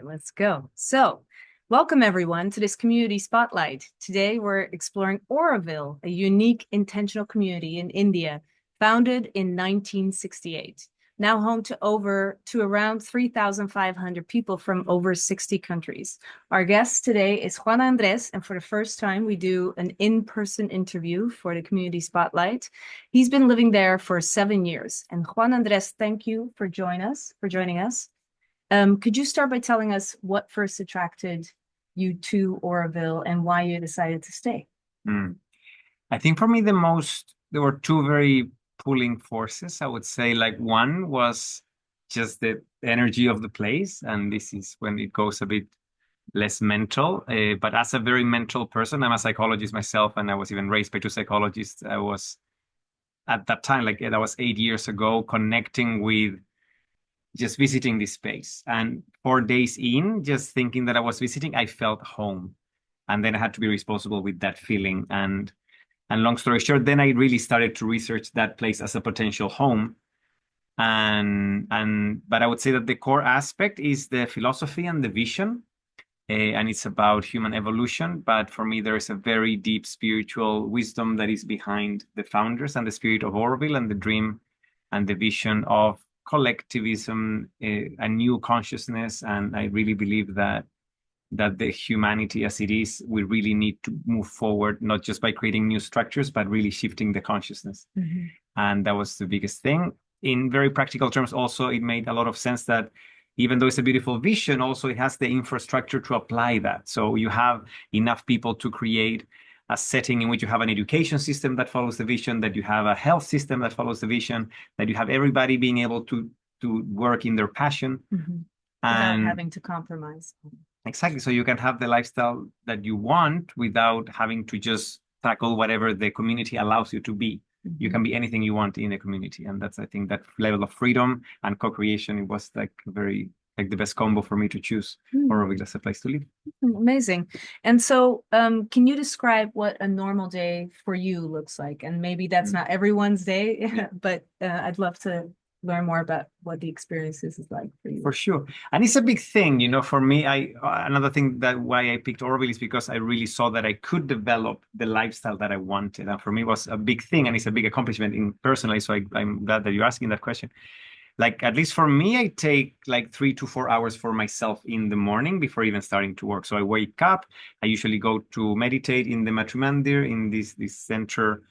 Let's go. So, welcome everyone to this community spotlight. Today we're exploring Auroville, a unique intentional community in India, founded in 1968. Now home to around 3,500 people from over 60 countries. Our guest today is Juan Andrés, and for the first time, we do an in-person interview for the Community Spotlight. He's been living there for 7 years. And Juan Andrés, thank you for joining us. Could you start by telling us what first attracted you to Auroville and why you decided to stay? I think for me, there were two very pulling forces. I would say, like, one was just the energy of the place. And this is when it goes a bit less mental. But as a very mental person, I'm a psychologist myself, and I was even raised by two psychologists. I was at that time, like that was 8 years ago, connecting with just visiting this space. And 4 days in, just thinking that I was visiting, I felt home. And then I had to be responsible with that feeling. And long story short, then I really started to research that place as a potential home. But I would say that the core aspect is the philosophy and the vision. And it's about human evolution. But for me, there is a very deep spiritual wisdom that is behind the founders and the spirit of Auroville and the dream and the vision of collectivism, a new consciousness. And I really believe that the humanity as it is, we really need to move forward, not just by creating new structures, but really shifting the consciousness. Mm-hmm. And that was the biggest thing. In very practical terms, also, it made a lot of sense that even though it's a beautiful vision, also it has the infrastructure to apply that. So you have enough people to create a setting in which you have an education system that follows the vision, that you have a health system that follows the vision, that you have everybody being able to work in their passion. Mm-hmm. Without having to compromise. Exactly. So you can have the lifestyle that you want without having to just tackle whatever the community allows you to be. Mm-hmm. You can be anything you want in a community. And that's, I think, that level of freedom and co-creation, it was like the best combo for me to choose Auroville as a place to live. Amazing. And so can you describe what a normal day for you looks like? And maybe that's not everyone's day, but I'd love to learn more about what the experiences is like for you. For sure. And it's a big thing, for me, another thing that why I picked Auroville is because I really saw that I could develop the lifestyle that I wanted. And for me, it was a big thing, and it's a big accomplishment personally. So I'm glad that you're asking that question. Like, at least for me, I take like 3 to 4 hours for myself in the morning before even starting to work. So I wake up, I usually go to meditate in the Matrimandir, in this center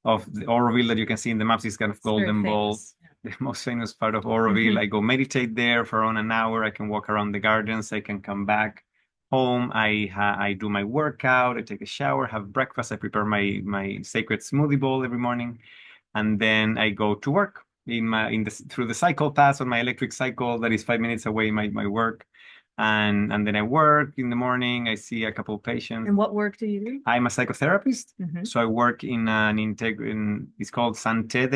of the Auroville that you can see in the maps, this kind of golden ball, the most famous part of Auroville. I go meditate there for around an hour. I can walk around the gardens. I can come back home. I do my workout. I take a shower, have breakfast. I prepare my sacred smoothie bowl every morning, and then I go to work through the cycle path on my electric cycle that is 5 minutes away my work. And then I work in the morning. I see a couple of patients. And what work do you do? I'm a psychotherapist. Mm-hmm. So I work in it's called Santé,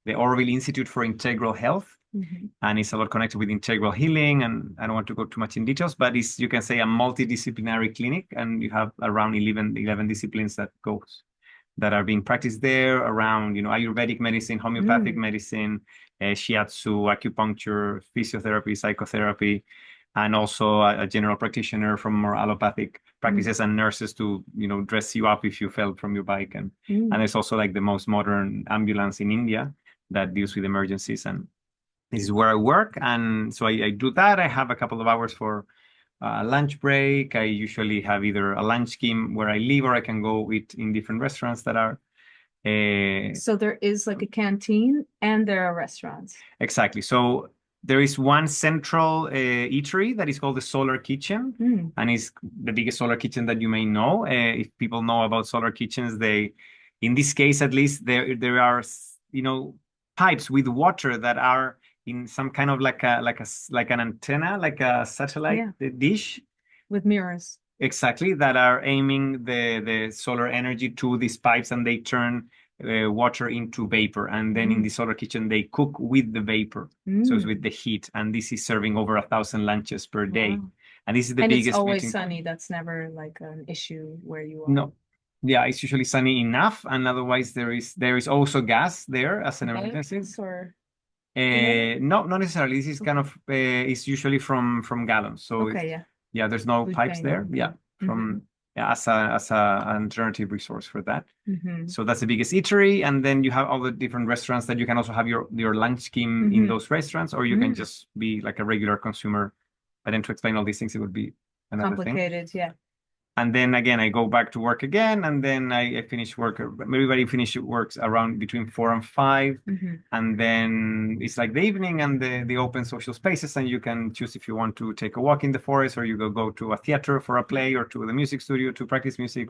the Auroville Institute for Integral Health. Mm-hmm. And it's a lot connected with integral healing. And I don't want to go too much in details, but it's, you can say, a multidisciplinary clinic. And you have around 11 disciplines that are being practiced there around, Ayurvedic medicine, homeopathic medicine, shiatsu, acupuncture, physiotherapy, psychotherapy, and also a general practitioner from more allopathic practices and nurses to, dress you up if you fell from your bike. And there's also like the most modern ambulance in India that deals with emergencies. And this is where I work. And so I do that. I have a couple of hours for lunch break. I usually have either a lunch scheme where I live, or I can go eat in different restaurants that are. So there is like a canteen and there are restaurants. Exactly. So there is one central eatery that is called the Solar Kitchen, and it's the biggest solar kitchen that you may know. If people know about solar kitchens, in this case at least, there are pipes with water that are in some kind of like an antenna, like a satellite dish with mirrors. Exactly, that are aiming the solar energy to these pipes, and they turn water into vapor. And then in the solar kitchen, they cook with the vapor. So it's with the heat. And this is serving over 1,000 lunches per day. Wow. And this is the and biggest. It's always sunny. That's never like an issue where you are. No. Yeah, it's usually sunny enough. And otherwise there is also gas there as an emergency. No, not necessarily. This is kind of it's usually from gallons. So Okay, yeah. yeah, there's no Food pipes chain. there. Yeah, from yeah, as a an alternative resource for that. So that's the biggest eatery, and then you have all the different restaurants that you can also have your lunch scheme in those restaurants, or you can just be like a regular consumer. But then to explain all these things, it would be another thing. Complicated, yeah. And then again, I go back to work again, and then I finish work. Everybody finishes works around between 4 and 5, and then it's like the evening and the open social spaces, and you can choose if you want to take a walk in the forest, or you go to a theater for a play, or to the music studio to practice music,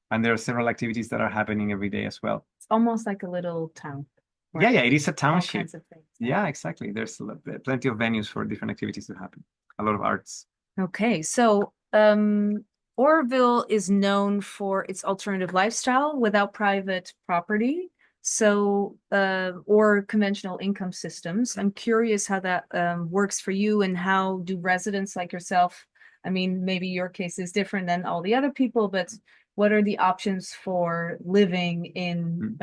and there are several activities that are happening every day as well. It's almost like a little town. Yeah, it is a All township. kinds of things. Yeah, exactly. There's plenty of venues for different activities to happen. A lot of arts. Okay, so Auroville is known for its alternative lifestyle without private property, so or conventional income systems. I'm curious how that works for you, and how do residents like yourself, I mean, maybe your case is different than all the other people, but what are the options for living in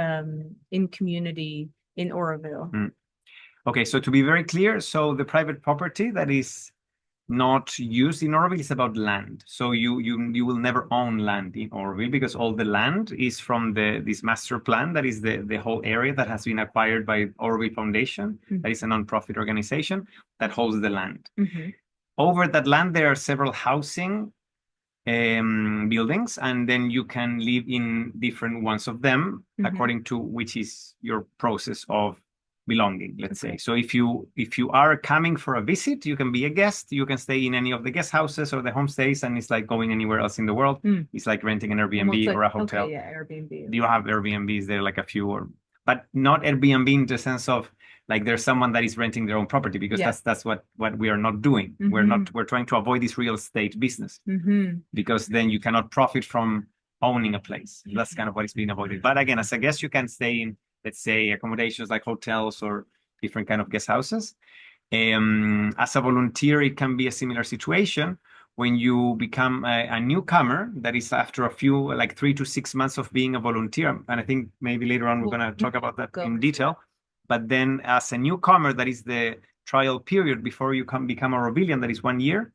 community in Auroville? Okay, so to be very clear, so the private property that is not used in Auroville is about land. So you will never own land in Auroville, because all the land is from this master plan, that is the whole area that has been acquired by Auroville Foundation. That is a non-profit organization that holds the land. Over that land, there are several housing buildings, and then you can live in different ones of them according to which is your process of belonging, let's say. So if you are coming for a visit, you can be a guest, you can stay in any of the guest houses or the homestays, and it's like going anywhere else in the world. It's like renting an Airbnb or a hotel. Okay, yeah, Airbnb. You have Airbnbs there, like a few, but not Airbnb in the sense of like there's someone that is renting their own property, because that's what we are not doing. We're trying to avoid this real estate business, because then you cannot profit from owning a place. That's kind of what is being avoided. But again, as a guest, you can stay in, let's say, accommodations like hotels or different kind of guest houses. As a volunteer, it can be a similar situation. When you become a newcomer, that is after a few, like 3 to 6 months of being a volunteer, and I think maybe later on we're going to talk about that in detail. But then as a newcomer, that is the trial period before you become a Aurovillian, that is 1 year.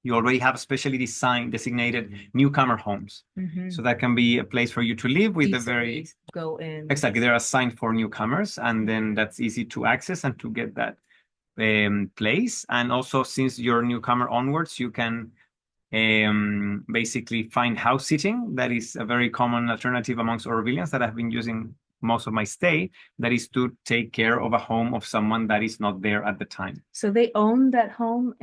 You already have specially designated newcomer homes. So that can be a place for you to live with a very... Go in. Exactly. They're assigned for newcomers, and then that's easy to access and to get that place. And also, since you're a newcomer onwards, you can basically find house sitting. That is a very common alternative amongst Aurovillians that I've been using most of my stay. That is to take care of a home of someone that is not there at the time. So they own that home,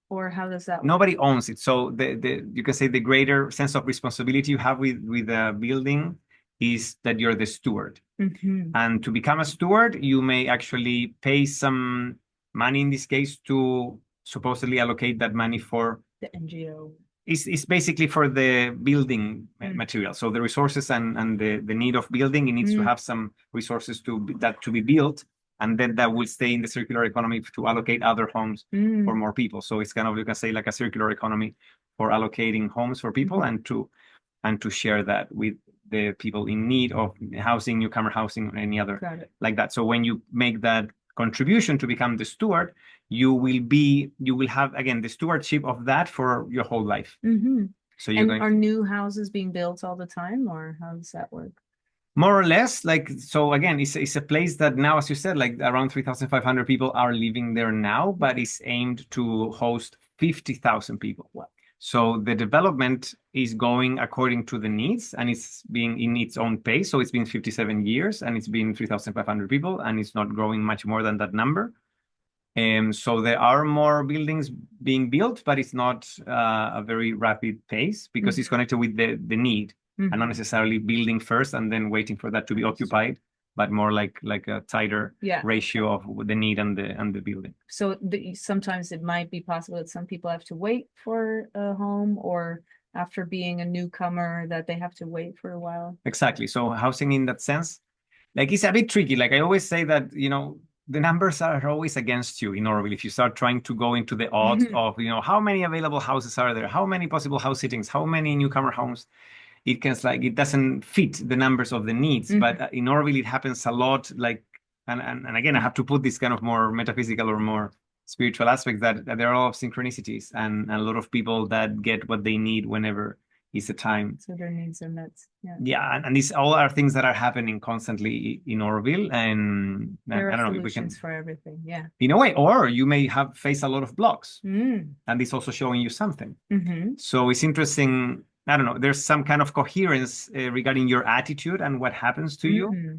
or how does that work? Nobody owns it. So you can say the greater sense of responsibility you have with a building is that you're the steward. And to become a steward, you may actually pay some money, in this case, to supposedly allocate that money for the NGO. It's basically for the building material. So the resources and the need of building, it needs to have some resources to be built, and then that will stay in the circular economy to allocate other homes for more people. So it's kind of, you can say, like a circular economy for allocating homes for people, and to share that with the people in need of housing, newcomer housing, or any other like that. So when you make that contribution to become the steward, you will have, again, the stewardship of that for your whole life. So are new houses being built all the time, or how does that work? More or less, like, so again, it's a place that now, as you said, like around 3,500 people are living there now, but it's aimed to host 50,000 people. Wow. So the development is going according to the needs, and it's being in its own pace. So it's been 57 years, and it's been 3,500 people, and it's not growing much more than that number. So there are more buildings being built, but it's not a very rapid pace, because it's connected with the need, and not necessarily building first and then waiting for that to be occupied, but more like a tighter ratio of the need and the building. So sometimes it might be possible that some people have to wait for a home, or after being a newcomer that they have to wait for a while. Exactly. So housing in that sense, like, it's a bit tricky. Like I always say that, the numbers are always against you in Auroville. If you start trying to go into the odds of, how many available houses are there, how many possible house sittings, how many newcomer homes, it doesn't fit the numbers of the needs. But in Auroville, it happens a lot. Like and again, I have to put this kind of more metaphysical or more spiritual aspect that there are a lot of synchronicities and a lot of people that get what they need whenever is the time. So their needs are met. Yeah, and these all are things that are happening constantly in Auroville, and There I are don't know if we can, solutions for everything. Yeah. in a way, or you may have faced a lot of blocks, Mm. and it's also showing you something. Mm-hmm. So it's interesting. I don't know. There's some kind of coherence regarding your attitude and what happens to you. Mm-hmm.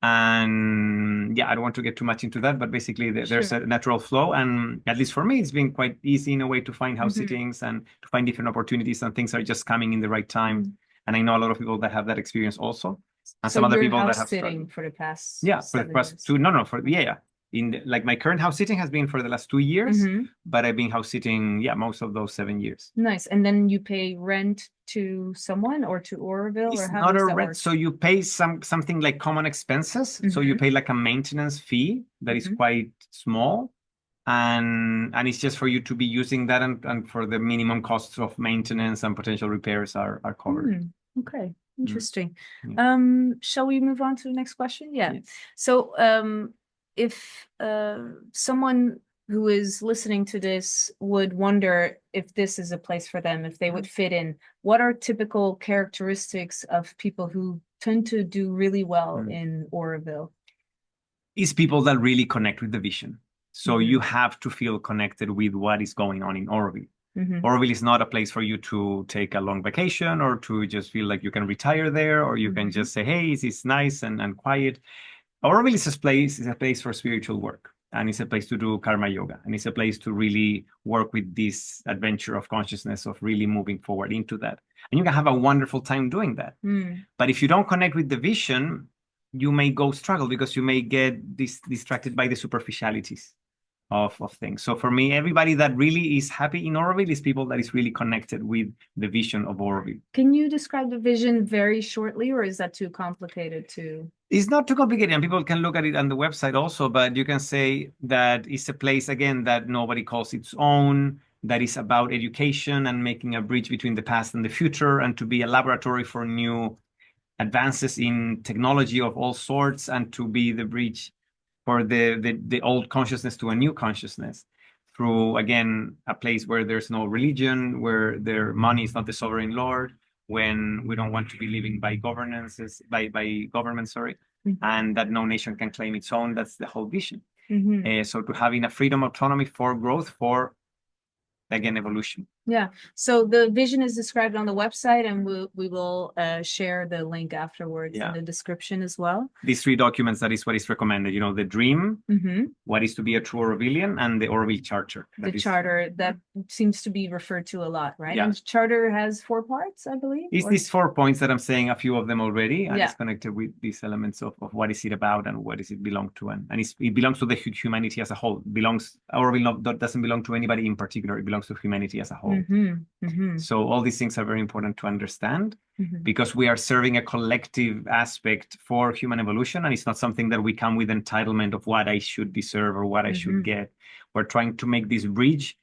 And yeah, I don't want to get too much into that, but basically there's Sure. a natural flow. And at least for me, it's been quite easy in a way to find house Mm-hmm. sittings and to find different opportunities, and things are just coming in the right time. Mm-hmm. And I know a lot of people that have that experience also. And So some other you're people that house have sitting struggled. for the past Yeah, for the 7 past years. two, no, for, yeah. Like my current house sitting has been for the last 2 years, Mm-hmm. but I've been house sitting, yeah, most of those 7 years. Nice. And then you pay rent to someone or to Auroville, or It's how not does a that rent, work? so you pay something like common expenses. So you pay like a maintenance fee that is quite small, and it's just for you to be using that, and for the minimum costs of maintenance and potential repairs are covered. Okay, interesting. Yeah. Shall we move on to the next question? Yeah. Yes. So, if someone who is listening to this would wonder if this is a place for them, if they would fit in, what are typical characteristics of people who tend to do really well in Auroville? It's people that really connect with the vision. So you have to feel connected with what is going on in Auroville. Auroville is not a place for you to take a long vacation or to just feel like you can retire there, or you can just say, hey, it's nice and quiet. Auroville is a place for spiritual work, and it's a place to do karma yoga, and it's a place to really work with this adventure of consciousness, of really moving forward into that. And you can have a wonderful time doing that. But if you don't connect with the vision, you may go struggle because you may get distracted by the superficialities of things. So for me, everybody that really is happy in Auroville is people that is really connected with the vision of Auroville. Can you describe the vision very shortly, or is that too complicated to? It's not too complicated, and people can look at it on the website also, but you can say that it's a place, again, that nobody calls its own, that is about education and making a bridge between the past and the future, and to be a laboratory for new advances in technology of all sorts, and to be the bridge for the old consciousness to a new consciousness through, again, a place where there's no religion, where their money is not the sovereign lord, when we don't want to be living by governances, by government, sorry, and that no nation can claim its own. That's the whole vision. So to having a freedom, autonomy for growth, for, again, evolution. Yeah. So the vision is described on the website, and we will share the link afterwards in the description as well. These 3 documents, that is what is recommended, the dream, what is to be a true Aurovillian, and the Auroville Charter. The charter that seems to be referred to a lot, right? Yeah. And the charter has 4 parts, I believe. It's these 4 points that I'm saying, a few of them already, and Yeah. it's connected with these elements of what is it about and what does it belong to, and it belongs to the humanity as a whole. Auroville doesn't belong to anybody in particular. It belongs to humanity as a whole. So all these things are very important to understand, because we are serving a collective aspect for human evolution, and it's not something that we come with entitlement of what I should deserve or what I should get. We're trying to make this bridge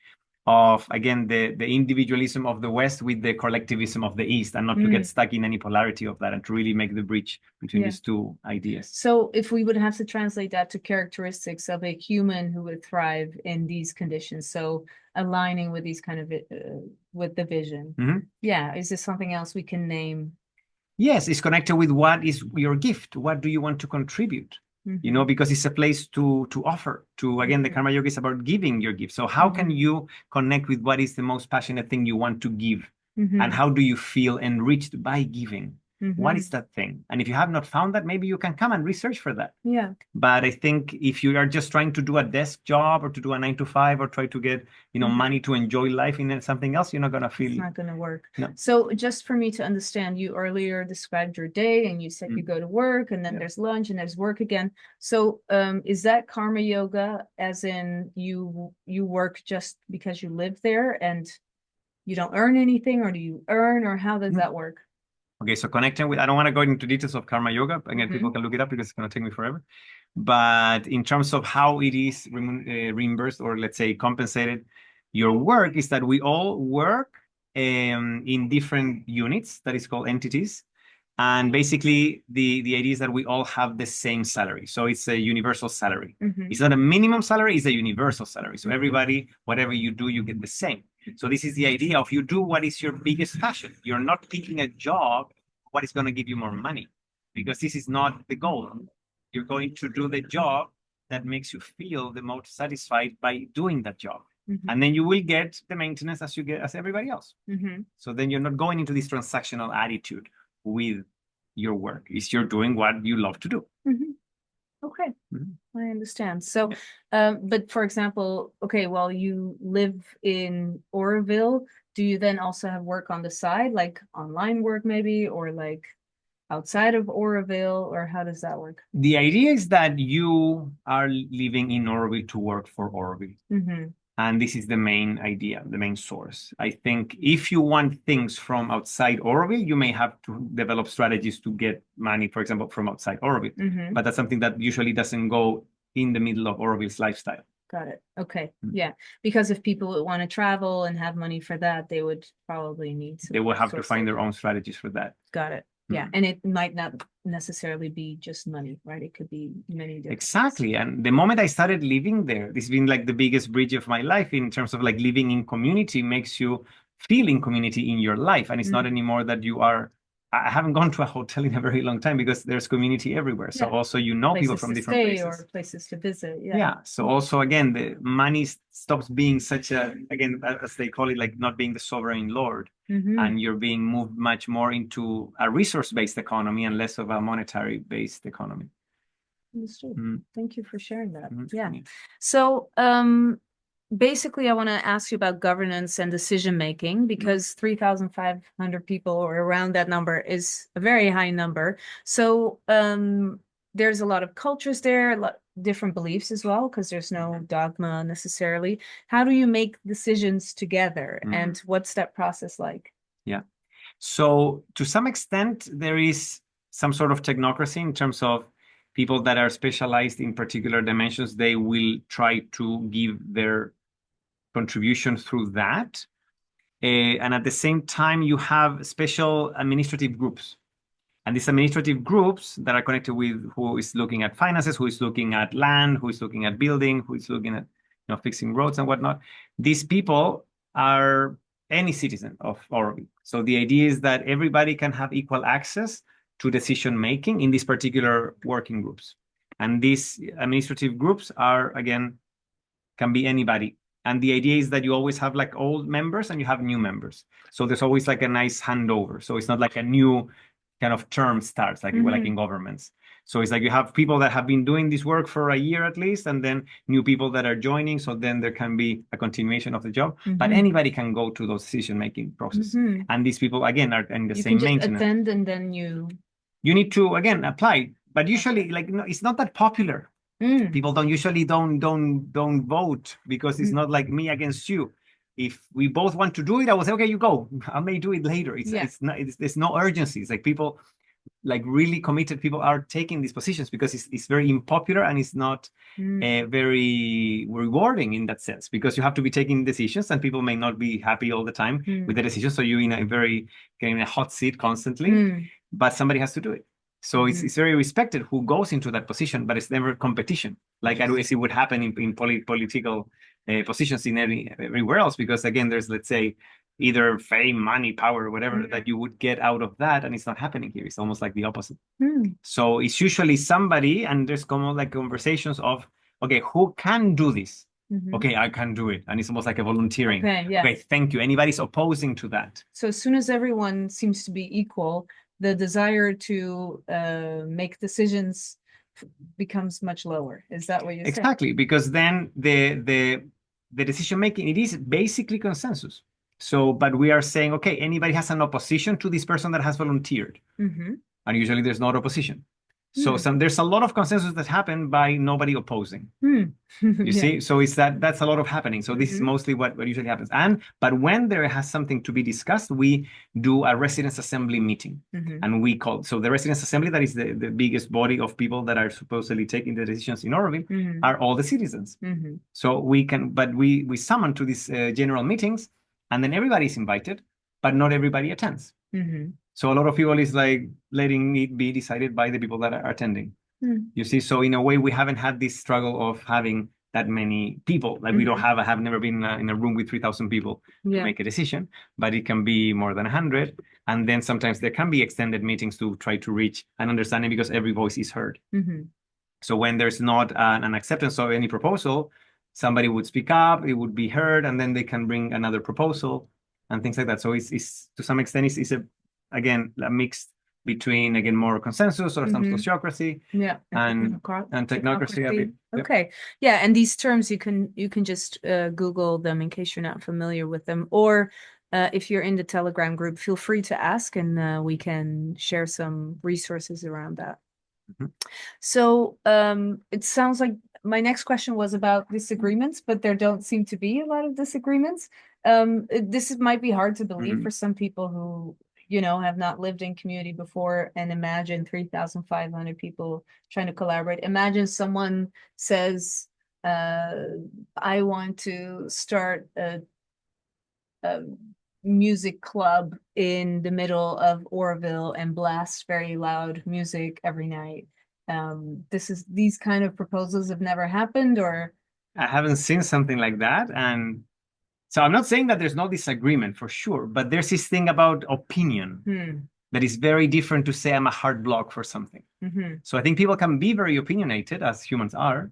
of, again, the individualism of the West with the collectivism of the East, and not to get stuck in any polarity of that, and to really make the bridge between these 2 ideas. So if we would have to translate that to characteristics of a human who would thrive in these conditions, so aligning with these kind of with the vision. Yeah, is this something else we can name? Yes, it's connected with what is your gift. What do you want to contribute? Because it's a place to offer, to, again, the karma yoga is about giving your gift. So how can you connect with what is the most passionate thing you want to give? And how do you feel enriched by giving? What is that thing? And if you have not found that, maybe you can come and research for that. Yeah. But I think if you are just trying to do a desk job, or to do a 9 to 5, or try to get, money to enjoy life in something else, you're not going to feel. It's not going to work. No. So just for me to understand, you earlier described your day, and you said you go to work, and then there's lunch, and there's work again. So is that karma yoga, as in you work just because you live there and you don't earn anything, or do you earn, or how does that work? Okay, so connecting with, I don't want to go into details of karma yoga. Again, people can look it up because it's going to take me forever. But in terms of how it is reimbursed, or let's say compensated, your work is that we all work in different units, that is called entities. And basically, the idea is that we all have the same salary. So it's a universal salary. It's not a minimum salary, it's a universal salary. So everybody, whatever you do, you get the same. So this is the idea of you do what is your biggest passion. You're not picking a job, what is going to give you more money, because this is not the goal. You're going to do the job that makes you feel the most satisfied by doing that job. And then you will get the maintenance as you get as everybody else. So then you're not going into this transactional attitude with your work. It's you're doing what you love to do. Okay, I understand. So, but for example, okay, while you live in Auroville, do you then also have work on the side, like online work maybe, or like outside of Auroville, or how does that work? The idea is that you are living in Auroville to work for Auroville. And this is the main idea, the main source. I think if you want things from outside Auroville, you may have to develop strategies to get money, for example, from outside Auroville. But that's something that usually doesn't go in the middle of Auroville's lifestyle. Got it. Okay. Yeah. Because if people would want to travel and have money for that, they would probably need to. They will have to find their own strategies for that. Got it. Yeah. And it might not necessarily be just money, right? It could be many different Exactly. And the moment I started living there, this has been like the biggest bridge of my life in terms of like living in community makes you feel in community in your life. And it's not anymore that you are, I haven't gone to a hotel in a very long time because there's community everywhere. So also, you know, places people from to different stay places. Or places to visit. Yeah. So also, again, the money stops being such a, again, as they call it, like not being the sovereign lord. And you're being moved much more into a resource-based economy and less of a monetary-based economy. Understood. Thank you for sharing that. Yeah. So basically, I want to ask you about governance and decision making because 3,500 people or around that number is a very high number. So there's a lot of cultures there, a lot different beliefs as well, because there's no dogma necessarily. How do you make decisions together and what's that process like? Yeah. So to some extent, there is some sort of technocracy in terms of people that are specialized in particular dimensions. They will try to give their contribution through that. And at the same time, you have special administrative groups. And these administrative groups that are connected with who is looking at finances, who is looking at land, who is looking at building, who is looking at fixing roads and whatnot. These people are any citizen of Auroville. So the idea is that everybody can have equal access to decision making in these particular working groups. And these administrative groups are, again, can be anybody. And the idea is that you always have like old members and you have new members. So there's always like a nice handover. So it's not like a new kind of term starts like in governments. So it's like you have people that have been doing this work for a year at least, and then new people that are joining. So then there can be a continuation of the job, but anybody can go to those decision-making processes. And these people, again, are in the same maintenance. Attend and then you need to, again, apply. But usually, like, it's not that popular. People don't vote because it's not like me against you. If we both want to do it, I will say, okay, you go. I may do it later. There's no urgency. It's like people, like really committed people are taking these positions because it's very unpopular and it's not very rewarding in that sense because you have to be taking decisions and people may not be happy all the time with the decision. So you're in a hot seat constantly, but somebody has to do it. So it's very respected who goes into that position, but it's never competition. Like I see would happen in political positions in everywhere else, because again, there's, let's say, either fame, money, power, or whatever that you would get out of that, and it's not happening here. It's almost like the opposite. So it's usually somebody, and there's like conversations of, okay, who can do this? Okay, I can do it. And it's almost like a volunteering. Okay, thank you. Anybody's opposing to that. So as soon as everyone seems to be equal, the desire to make decisions becomes much lower. Is that what you're saying? Exactly, because then the decision making, it is basically consensus. So, but we are saying, okay, anybody has an opposition to this person that has volunteered. And usually there's not opposition. So there's a lot of consensus that happen by nobody opposing. You see? So it's that's a lot of happening. So this is mostly what usually happens. But when there has something to be discussed, we do a residence assembly meeting. And we call, so the residence assembly, that is the biggest body of people that are supposedly taking the decisions in Auroville, are all the citizens. So we summon to these general meetings, and then everybody is invited, but not everybody attends. So a lot of people is like letting it be decided by the people that are attending. You see, so in a way, we haven't had this struggle of having that many people. Like we don't have, I have never been in a room with 3,000 people to make a decision, but it can be more than 100. And then sometimes there can be extended meetings to try to reach an understanding because every voice is heard. So when there's not an acceptance of any proposal, somebody would speak up, it would be heard, and then they can bring another proposal and things like that. So it's to some extent, it's again, a mix between, again, more consensus or some sociocracy and technocracy a bit. Okay. Yeah, and these terms you can just Google them in case you're not familiar with them, or if you're in the Telegram group, feel free to ask, and we can share some resources around that. So it sounds like my next question was about disagreements, but there don't seem to be a lot of disagreements. This might be hard to believe for some people who, have not lived in community before, and imagine 3,500 people trying to collaborate. Imagine someone says, I want to start a music club in the middle of Auroville and blast very loud music every night. These kind of proposals have never happened, or I haven't seen something like that. And so I'm not saying that there's no disagreement for sure, but there's this thing about opinion that is very different to say I'm a hard block for something. So I think people can be very opinionated, as humans are.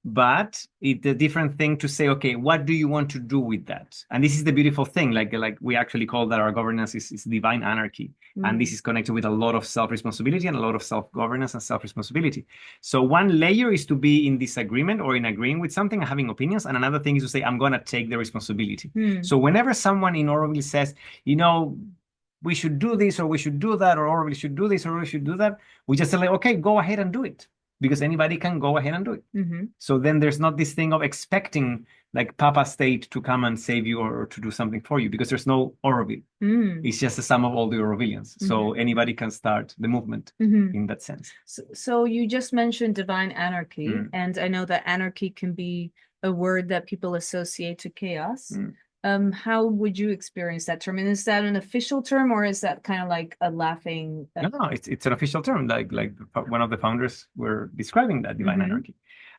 But it's a different thing to say, okay, what do you want to do with that? And this is the beautiful thing, like we actually call that our governance is divine anarchy. And this is connected with a lot of self-responsibility and a lot of self-governance and self-responsibility. So one layer is to be in disagreement or in agreeing with something and having opinions. And another thing is to say, I'm going to take the responsibility. So whenever someone in Auroville says, we should do this, or we should do that, or we should do this, or we should do that, we just say, like, okay, go ahead and do it. Because anybody can go ahead and do it. So then there's not this thing of expecting like Papa State to come and save you or to do something for you, because there's no Auroville. It's just the sum of all the Aurovillians. So anybody can start the movement in that sense. So you just mentioned divine anarchy, and I know that anarchy can be a word that people associate to chaos. How would you experience that term? And is that an official term, or is that kind of like a laughing? No, it's an official term. Like one of the founders were describing that divine anarchy,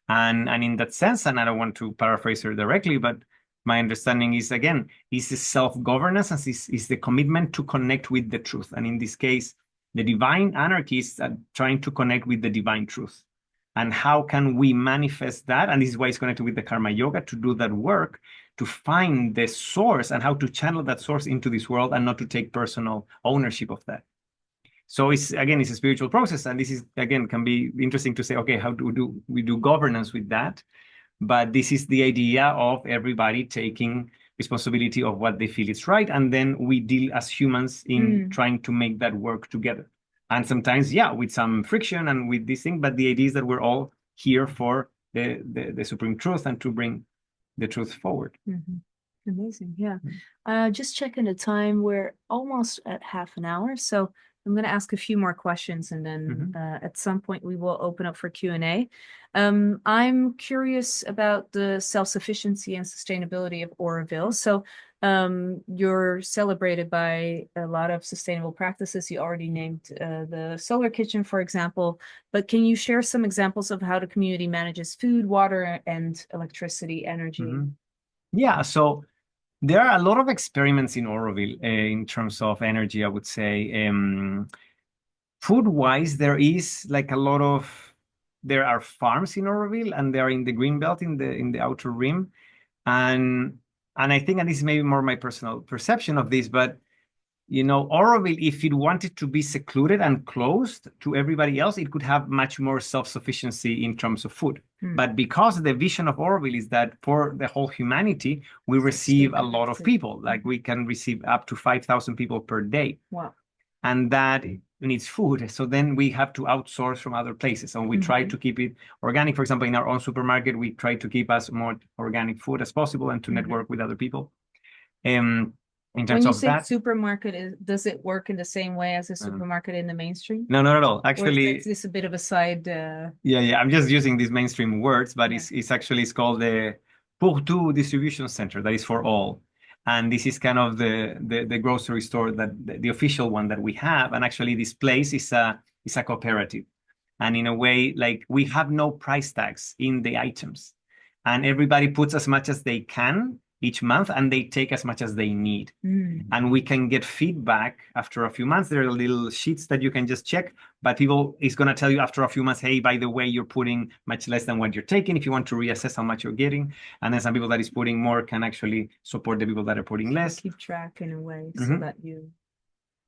and in that sense, and I don't want to paraphrase her directly, but my understanding is, again, is the self-governance and is the commitment to connect with the truth. And in this case, the divine anarchy is trying to connect with the divine truth. And how can we manifest that? And this is why it's connected with the karma yoga, to do that work, to find the source and how to channel that source into this world and not to take personal ownership of that. So it's a spiritual process. And this is, again, can be interesting to say, okay, how do we do governance with that? But this is the idea of everybody taking responsibility of what they feel is right. And then we deal as humans in trying to make that work together. And sometimes, with some friction and with this thing, but the idea is that we're all here for the supreme truth and to bring the truth forward. Amazing. Yeah. Just checking the time. We're almost at half an hour. So I'm going to ask a few more questions, and then at some point we will open up for Q&A. I'm curious about the self-sufficiency and sustainability of Auroville. So you're celebrated by a lot of sustainable practices. You already named the solar kitchen, for example, but can you share some examples of how the community manages food, water, and electricity, energy? Yeah, so there are a lot of experiments in Auroville in terms of energy, I would say. Food-wise, there is like there are farms in Auroville, and they're in the green belt in the outer rim. And I think, and this is maybe more my personal perception of this, but Auroville, if it wanted to be secluded and closed to everybody else, it could have much more self-sufficiency in terms of food. But because the vision of Auroville is that for the whole humanity, we receive a lot of people. Like we can receive up to 5,000 people per day. Wow. And that needs food. So then we have to outsource from other places. And we try to keep it organic. For example, in our own supermarket, we try to keep as more organic food as possible and to network with other people. In terms when you of say that, supermarket, does it work in the same way as a supermarket in the mainstream? No, not at all. Actually, is this a bit of a side? Yeah. I'm just using these mainstream words, but it's called the pour tout distribution center. That is for all. And this is kind of the grocery store that the official one that we have. And actually, this place is a cooperative. And in a way, like we have no price tags in the items, and everybody puts as much as they can each month, and they take as much as they need. And we can get feedback after a few months. There are little sheets that you can just check, but people is going to tell you after a few months, hey, by the way, you're putting much less than what you're taking if you want to reassess how much you're getting. And then some people that is putting more can actually support the people that are putting less. Keep track in a way so that you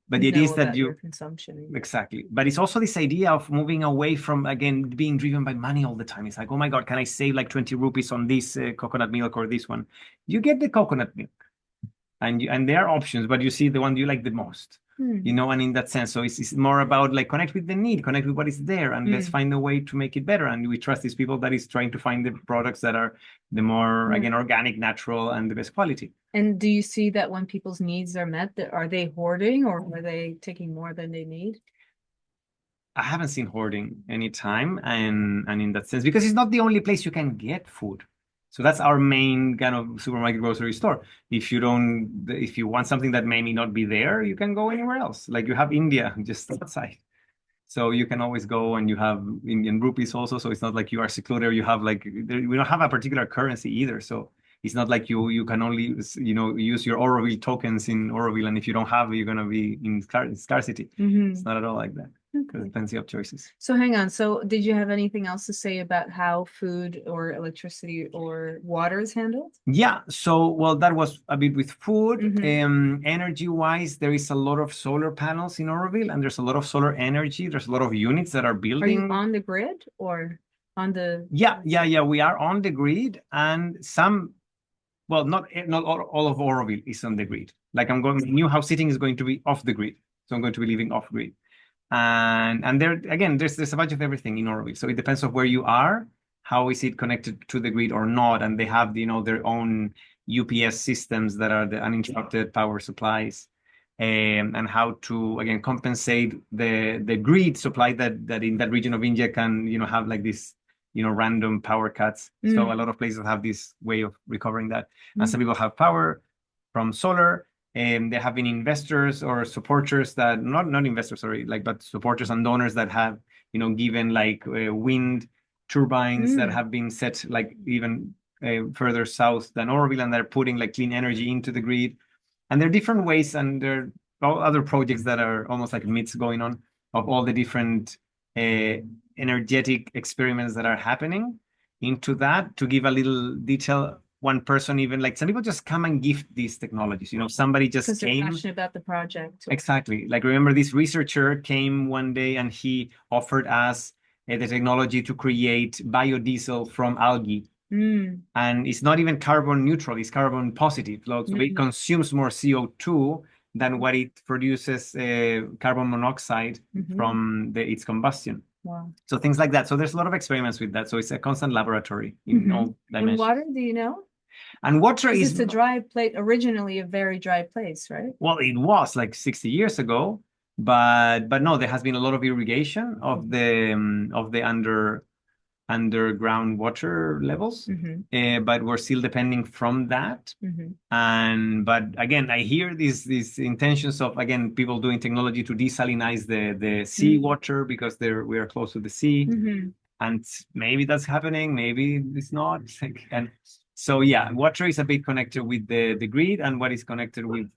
But it is that your consumption. Exactly. But it's also this idea of moving away from, again, being driven by money all the time. It's like, oh my God, can I save like 20 rupees on this coconut milk or this one? You get the coconut milk, and there are options, but you see the one you like the most. You know, and in that sense, so it's more about like connect with the need, connect with what is there, and let's find a way to make it better. And we trust these people that is trying to find the products that are the more, again, organic, natural, and the best quality. And do you see that when people's needs are met, are they hoarding or are they taking more than they need? I haven't seen hoarding anytime, and in that sense, because it's not the only place you can get food. So that's our main kind of supermarket grocery store. If you want something that may not be there, you can go anywhere else. Like you have India just outside. So you can always go, and you have Indian rupees also. So it's not like you are secluded. You have like, we don't have a particular currency either. So it's not like you can only, use your Auroville tokens in Auroville. And if you don't have it, you're going to be in scarcity. It's not at all like that. There's plenty of choices. So hang on. So did you have anything else to say about how food or electricity or water is handled? Yeah. So, well, that was a bit with food. Energy-wise, there is a lot of solar panels in Auroville, and there's a lot of solar energy. There's a lot of units that are building. Are you on the grid or on the? Yeah. We are on the grid, and some, well, not all of Auroville is on the grid. Like new house sitting is going to be off the grid. So I'm going to be living off grid. And there again, there's a bunch of everything in Auroville. So it depends on where you are, how is it connected to the grid or not, and they have their own UPS systems that are the uninterrupted power supplies, and how to again compensate the grid supply that in that region of India can have like this random power cuts. So a lot of places have this way of recovering that, and some people have power from solar. There have been investors or supporters that not investors, sorry, but supporters and donors that have given like wind turbines that have been set like even further south than Auroville, and they're putting like clean energy into the grid. And there are different ways, and there are other projects that are almost like myths going on of all the different energetic experiments that are happening into that. To give a little detail, one person, even like some people just come and gift these technologies. Somebody just because came. They're passionate about the project. Exactly. Like remember, this researcher came one day and he offered us the technology to create biodiesel from algae. And it's not even carbon neutral, it's carbon positive. So it consumes more CO2 than what it produces carbon monoxide from its combustion. Wow. So things like that. So there's a lot of experiments with that. So it's a constant laboratory in all dimensions. And water, do you know? And water is it's a dry place, originally a very dry place, right? Well, it was like 60 years ago, but no, there has been a lot of irrigation of the underground water levels, but we're still depending from that. But again, I hear these intentions of again people doing technology to desalinize the sea water because we are close to the sea, and maybe that's happening, maybe it's not. And so yeah, water is a bit connected with the grid, and what is connected with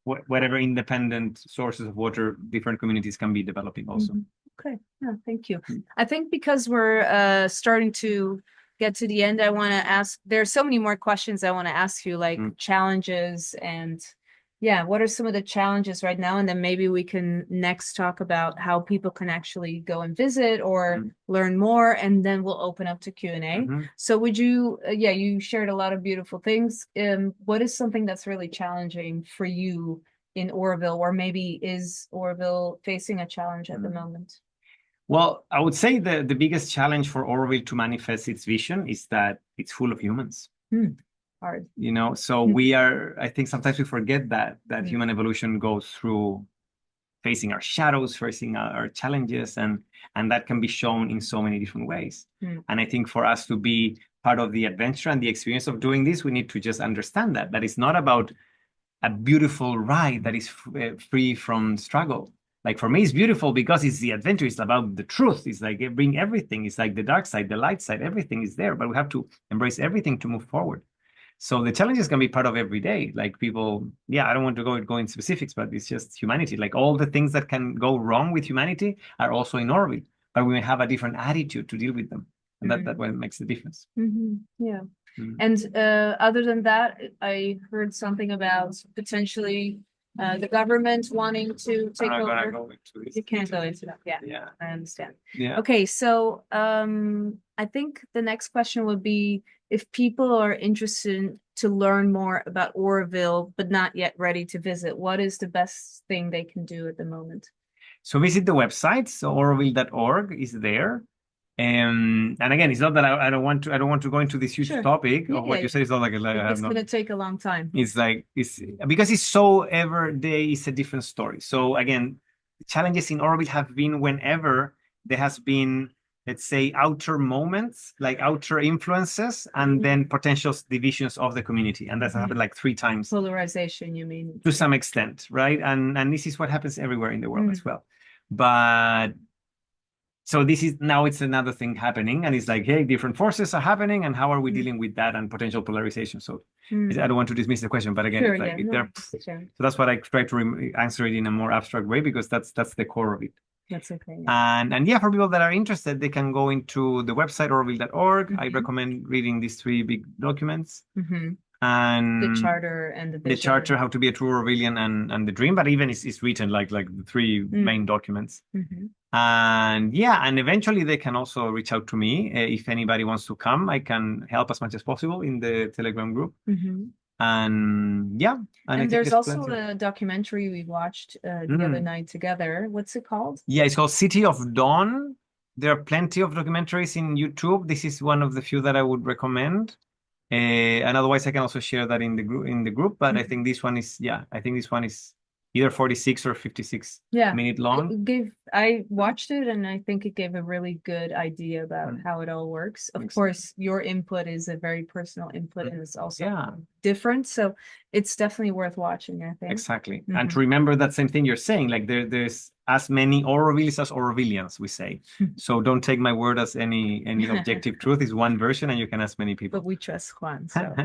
whatever independent sources of water different communities can be developing also. Okay, yeah, thank you. I think because we're starting to get to the end, I want to ask, there's so many more questions I want to ask you, like challenges and what are some of the challenges right now? And then maybe we can next talk about how people can actually go and visit or learn more, and then we'll open up to Q&A. So would you, you shared a lot of beautiful things. What is something that's really challenging for you in Auroville, or maybe is Auroville facing a challenge at the moment? Well, I would say the biggest challenge for Auroville to manifest its vision is that it's full of humans. Hard. So we are, I think sometimes we forget that human evolution goes through facing our shadows, facing our challenges, and that can be shown in so many different ways. And I think for us to be part of the adventure and the experience of doing this, we need to just understand that it's not about a beautiful ride that is free from struggle. Like for me, it's beautiful because it's the adventure. It's about the truth. It's like it bring everything. It's like the dark side, the light side, everything is there, but we have to embrace everything to move forward. So the challenges can be part of every day. Like people, yeah, I don't want to go in specifics, but it's just humanity. Like all the things that can go wrong with humanity are also in Auroville, but we may have a different attitude to deal with them. And that what makes the difference. Yeah. And other than that, I heard something about potentially the government wanting to take I'm not over. gonna go into this. You can't go into that. Yeah. Yeah. I understand. Yeah. Okay, so I think the next question would be if people are interested to learn more about Auroville, but not yet ready to visit, what is the best thing they can do at the moment? So visit the website. So auroville.org is there. And again, it's not that I don't want to go into this huge topic of what you said. It's not like it's going to take a long time. It's like it's because it's so every day is a different story. So again, the challenges in Auroville have been whenever there has been, let's say, outer moments, like outer influences, and then potential divisions of the community, and that's happened like 3 times. Polarization, you mean? To some extent, right? And this is what happens everywhere in the world as well. But so this is now it's another thing happening, and it's like, hey, different forces are happening, and how are we dealing with that and potential polarization? So I don't want to dismiss the question, but again, so that's what I try to answer it in a more abstract way, because that's the core of it. That's okay. And yeah, for people that are interested, they can go into the website auroville.org. I recommend reading these 3 big documents. And the charter and the charter, how to be a true Aurovillian, and the dream, but even it's written like the 3 main documents. And yeah, and eventually they can also reach out to me if anybody wants to come. I can help as much as possible in the Telegram group. And yeah, and there's also a documentary we watched the other night together. What's it called? Yeah, it's called City of Dawn. There are plenty of documentaries in YouTube. This is one of the few that I would recommend. And otherwise, I can also share that in the group. But I think this one is either 46 or 56 minute long. I watched it, and I think it gave a really good idea about how it all works. Of course, your input is a very personal input, and it's also different. So it's definitely worth watching, I think. Exactly. And to remember that same thing you're saying, like there's as many Aurovilles as Aurovillians, we say. So don't take my word as any objective truth. It's one version, and you can ask many people. But we trust Juan. So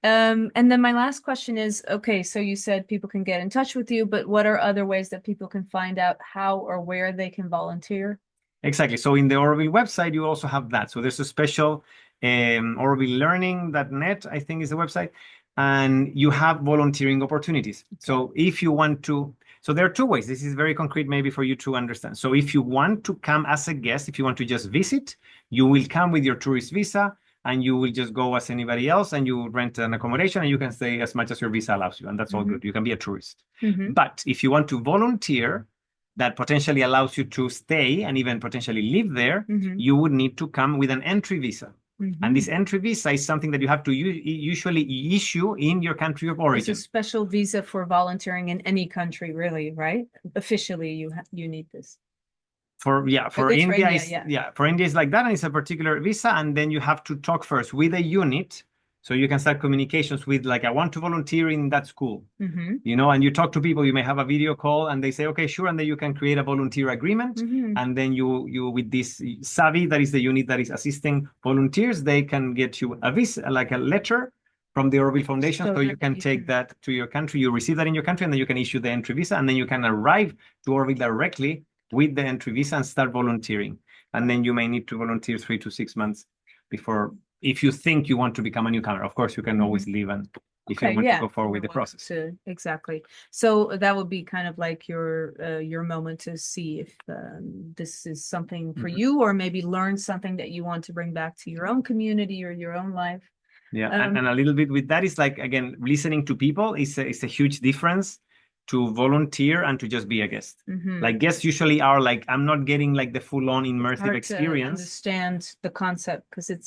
and then my last question is, okay, so you said people can get in touch with you, but what are other ways that people can find out how or where they can volunteer? Exactly. So in the Auroville website, you also have that. So there's a special aurovillelearning.net, I think is the website, and you have volunteering opportunities. So if you want to, so there are 2 ways. This is very concrete, maybe for you to understand. So if you want to come as a guest, if you want to just visit, you will come with your tourist visa, and you will just go as anybody else, and you rent an accommodation, and you can stay as much as your visa allows you, and that's all good. You can be a tourist. But if you want to volunteer, that potentially allows you to stay and even potentially live there, you would need to come with an entry visa. And this entry visa is something that you have to usually issue in your country of origin. It's a special visa for volunteering in any country, really, right? Officially, you need this. For India, for India it's like that, and it's a particular visa, and then you have to talk first with a unit. So you can start communications with, like, I want to volunteer in that school, and you talk to people. You may have a video call, and they say, okay, sure. And then you can create a volunteer agreement. And then you with this Savvy, that is the unit that is assisting volunteers, they can get you a visa, like a letter from the Auroville Foundation. So you can take that to your country. You receive that in your country, and then you can issue the entry visa, and then you can arrive to Auroville directly with the entry visa and start volunteering. And then you may need to volunteer 3 to 6 months before, if you think you want to become a newcomer. Of course, you can always leave, and if you want to go forward with the process. Exactly. So that would be kind of like your moment to see if this is something for you, or maybe learn something that you want to bring back to your own community or your own life. Yeah, and a little bit with that is, like, again, listening to people is a huge difference to volunteer and to just be a guest. Like, guests usually are like, I'm not getting like the full-on immersive experience. Understand the concept, because it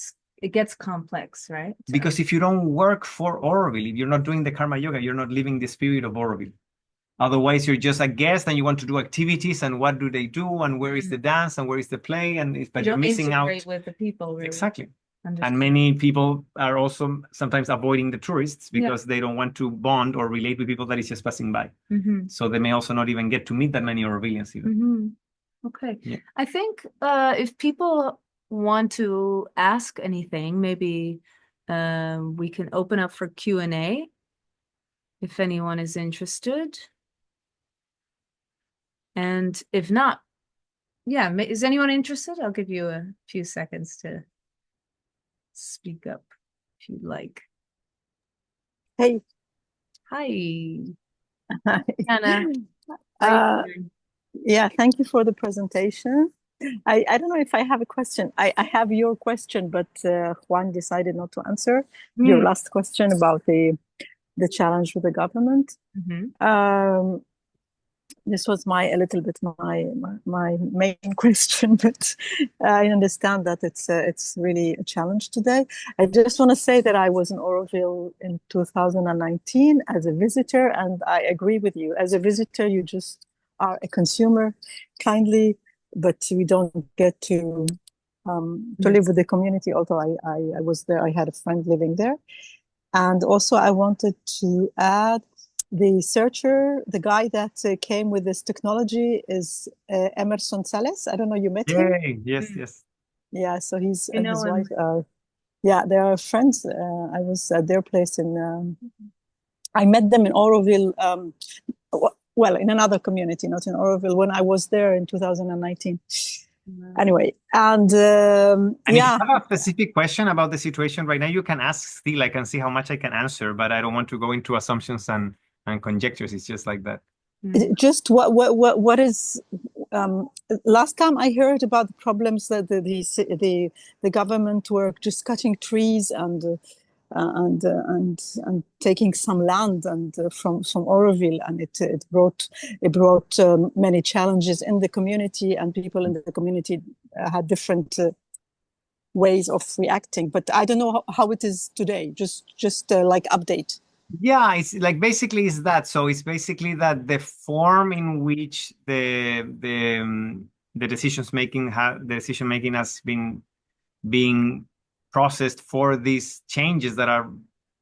gets complex, right? Because if you don't work for Auroville, if you're not doing the karma yoga, you're not living the spirit of Auroville. Otherwise, you're just a guest, and you want to do activities, and what do they do, and where is the dance, and where is the play, but you're missing out with the people, really. Exactly. And many people are also sometimes avoiding the tourists because they don't want to bond or relate with people that is just passing by. So they may also not even get to meet that many Aurovillians even. Okay. Yeah. I think if people want to ask anything, maybe we can open up for Q&A if anyone is interested. And if not, yeah, is anyone interested? I'll give you a few seconds to speak up if you'd like. Hey. Hi. Hi. Anna. Yeah, thank you for the presentation. I don't know if I have a question. I have your question, but Juan decided not to answer your last question about the challenge with the government. This was my main question, but I understand that it's really a challenge today. I just want to say that I was in Auroville in 2019 as a visitor, and I agree with you. As a visitor, you just are a consumer, kindly, but we don't get to live with the community. Although I was there, I had a friend living there, and also I wanted to add. The guy that came with this technology is Emerson Sales. I don't know, you met him? Yes. Yeah, so he's and his wife. Yeah, they are friends. I was at their place I met them in Auroville. Well, in another community, not in Auroville, when I was there in 2019. Anyway, and if you have a specific question about the situation right now, you can ask still. I can see how much I can answer, but I don't want to go into assumptions and conjectures. It's just like that. Just what is last time I heard about the problems that the government were just cutting trees and taking some land and from Auroville, and it brought many challenges in the community, and people in the community had different ways of reacting. But I don't know how it is today. Just like update. Yeah, it's like basically is that. So it's basically that the form in which the decision making has been being processed for these changes that are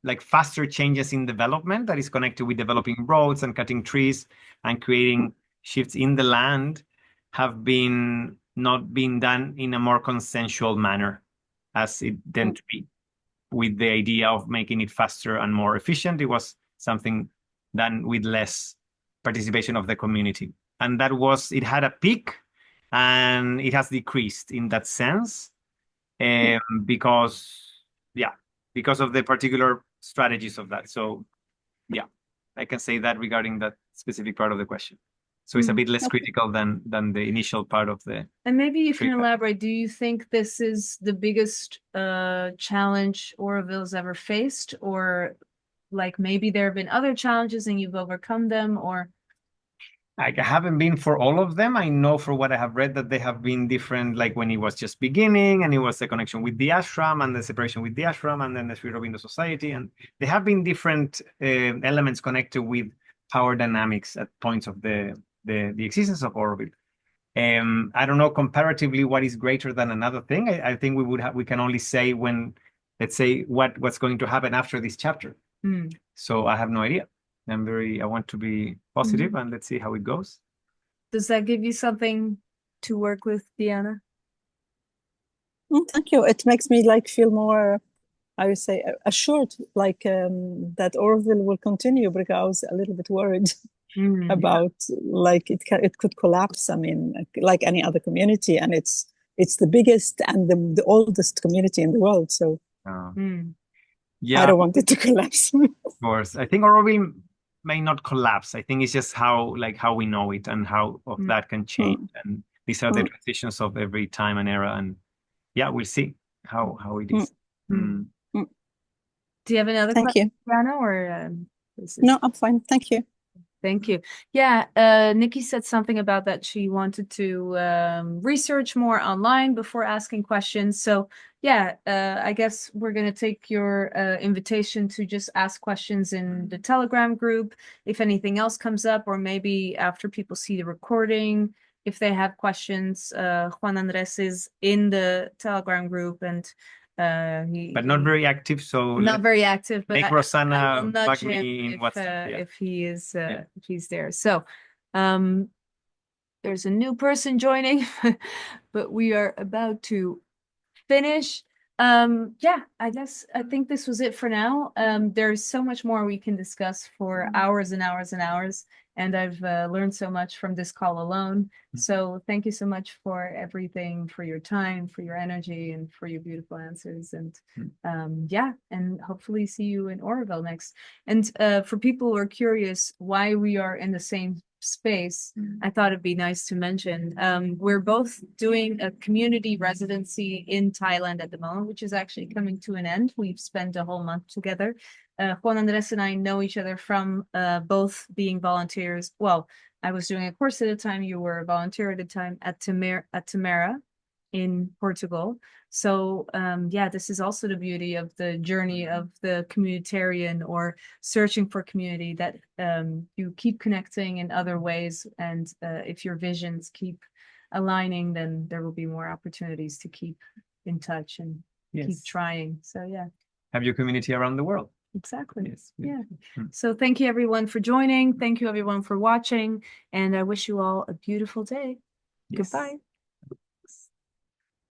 like faster changes in development that is connected with developing roads and cutting trees and creating shifts in the land have been not been done in a more consensual manner as it tend to be. With the idea of making it faster and more efficient, it was something done with less participation of the community. And it had a peak and it has decreased in that sense because of the particular strategies of that. So yeah, I can say that regarding that specific part of the question. So it's a bit less critical than the initial part of the. And maybe you can elaborate. Do you think this is the biggest challenge Auroville's ever faced, or like maybe there have been other challenges and you've overcome them, or? I haven't been for all of them. I know for what I have read that they have been different, like when it was just beginning and it was the connection with the ashram and the separation with the ashram and then the Sri Aurobindo Society. And they have been different elements connected with power dynamics at points of the existence of Auroville. I don't know comparatively what is greater than another thing. I think we can only say when, let's say, what's going to happen after this chapter. So I have no idea. I want to be positive and let's see how it goes. Does that give you something to work with, Diana? Thank you. It makes me feel more, I would say, assured, that Auroville will continue, because I was a little bit worried about it could collapse. I mean, like any other community, and it's the biggest and the oldest community in the world. So yeah, I don't want it to collapse. Of course, I think Auroville may not collapse. I think it's just how we know it and how that can change. And these are the transitions of every time and era. And yeah, we'll see how it is. Do you have another question, Diana, or No, I'm fine. Thank you. Thank you. Yeah, Nikki said something about that she wanted to research more online before asking questions. So yeah, I guess we're going to take your invitation to just ask questions in the Telegram group. If anything else comes up, or maybe after people see the recording, if they have questions, Juan Andrés is in the Telegram group, and But not very active, so not very active, but make I Rosanna will nudge bug him me in WhatsApp. if he is if he's there. So there's a new person joining, but we are about to finish. Yeah, I think this was it for now. There's so much more we can discuss for hours and hours and hours, and I've learned so much from this call alone. So thank you so much for everything, for your time, for your energy, and for your beautiful answers. And yeah, and hopefully see you in Auroville next. And for people who are curious why we are in the same space, I thought it'd be nice to mention we're both doing a community residency in Thailand at the moment, which is actually coming to an end. We've spent a whole month together. Juan Andrés and I know each other from both being volunteers. Well, I was doing a course at a time, you were a volunteer at a time at Tamera in Portugal. So yeah, this is also the beauty of the journey of the communitarian or searching for community, that you keep connecting in other ways. And if your visions keep aligning, then there will be more opportunities to keep in touch and keep trying. So yeah. Have your community around the world. Exactly. Yes. Yeah. So thank you everyone for joining. Thank you everyone for watching. And I wish you all a beautiful day. Yes. Goodbye.